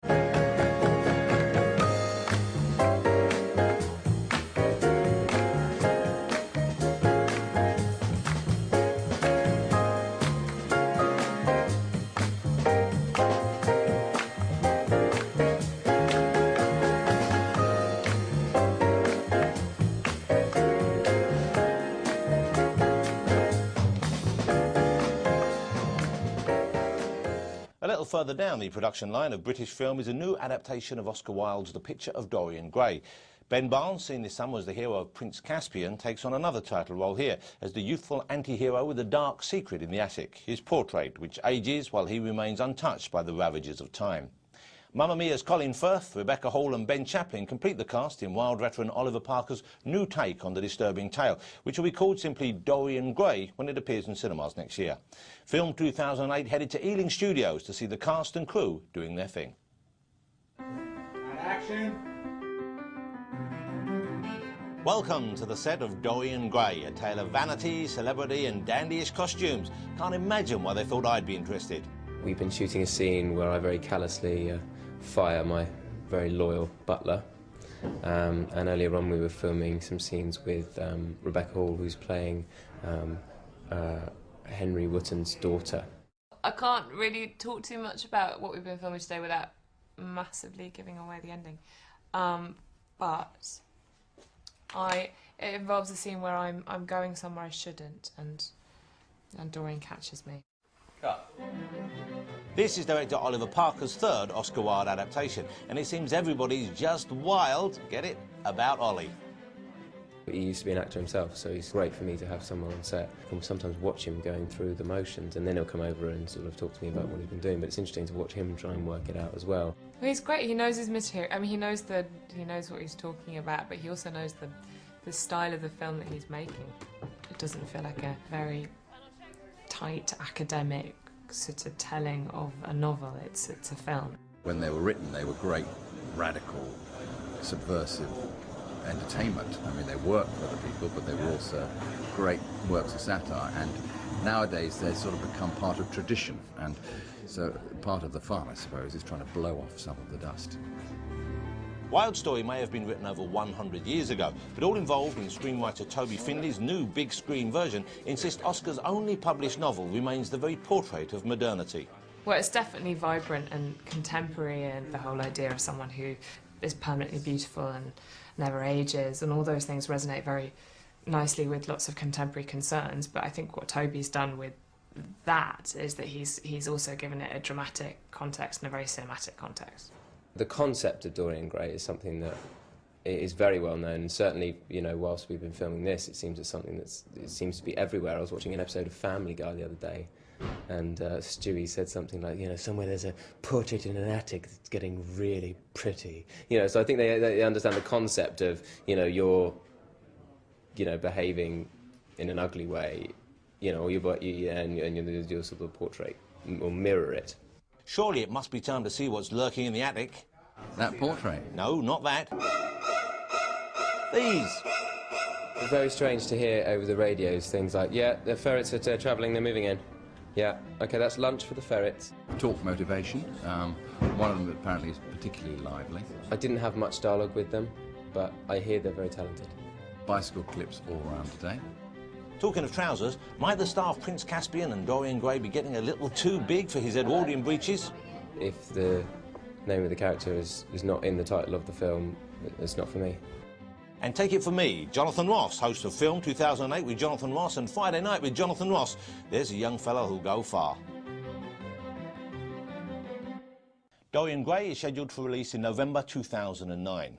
A little further down the production line of British film is a new adaptation of Oscar Wilde's The Picture of Dorian Gray. Ben Barnes, seen this summer as the hero of Prince Caspian, takes on another title role here as the youthful anti-hero with a dark secret in the attic, his portrait, which ages while he remains untouched by the ravages of time. Mamma Mia's Colin Firth, Rebecca Hall and Ben Chaplin complete the cast in Wilde veteran Oliver Parker's new take on the disturbing tale, which will be called simply Dorian Gray when it appears in cinemas next year. Film 2008 headed to Ealing Studios to see the cast and crew doing their thing. And action! Welcome to the set of Dorian Gray, a tale of vanity, celebrity and dandyish costumes. Can't imagine why they thought I'd be interested. We've been shooting a scene where I very callously fire my very loyal butler, and earlier on we were filming some scenes with Rebecca Hall, who's playing Henry Wotton's daughter. I can't really talk too much about what we've been filming today without massively giving away the ending, but it involves a scene where I'm going somewhere I shouldn't, and Dorian catches me. Cut. This is director Oliver Parker's third Oscar Wilde adaptation, and it seems everybody's just wild, get it, about Ollie. He used to be an actor himself, so it's great for me to have someone on set. I can sometimes watch him going through the motions, and then he'll come over and sort of talk to me about what he's been doing, but it's interesting to watch him try and work it out as well. Well, he's great, he knows his material. I mean, he knows what he's talking about, but he also knows the style of the film that he's making. It doesn't feel like a very tight academic sort of telling of a novel. It's a film. When they were written, they were great, radical, subversive entertainment. I mean, they worked for other people, but they were also great works of satire, and nowadays they sort of become part of tradition, and so part of the fun, I suppose, is trying to blow off some of the dust. Wilde's story may have been written over 100 years ago, but all involved in screenwriter Toby Findlay's new big-screen version insist Oscar's only published novel remains the very portrait of modernity. Well, it's definitely vibrant and contemporary, and the whole idea of someone who is permanently beautiful and never ages, and all those things resonate very nicely with lots of contemporary concerns. But I think what Toby's done with that is that he's also given it a dramatic context and a very cinematic context. The concept of Dorian Gray is something that is very well known, and certainly, you know, whilst we've been filming this, it seems it's something it seems to be everywhere. I was watching an episode of Family Guy the other day, and Stewie said something like, you know, somewhere there's a portrait in an attic that's getting really pretty. You know, so I think they understand the concept of, you know, you're, you know, behaving in an ugly way, you know, or your sort of portrait will mirror it. Surely it must be time to see what's lurking in the attic. That portrait? No, not that. These. It's very strange to hear over the radios things like, yeah, the ferrets are travelling, they're moving in. Yeah, OK, that's lunch for the ferrets. Talk motivation. One of them apparently is particularly lively. I didn't have much dialogue with them, but I hear they're very talented. Bicycle clips all around today. Talking of trousers, might the star of Prince Caspian and Dorian Gray be getting a little too big for his Edwardian breeches? If the name of the character is not in the title of the film, it's not for me. And take it from me, Jonathan Ross, host of Film 2008 with Jonathan Ross and Friday Night with Jonathan Ross. There's a young fellow who'll go far. Dorian Gray is scheduled for release in November 2009.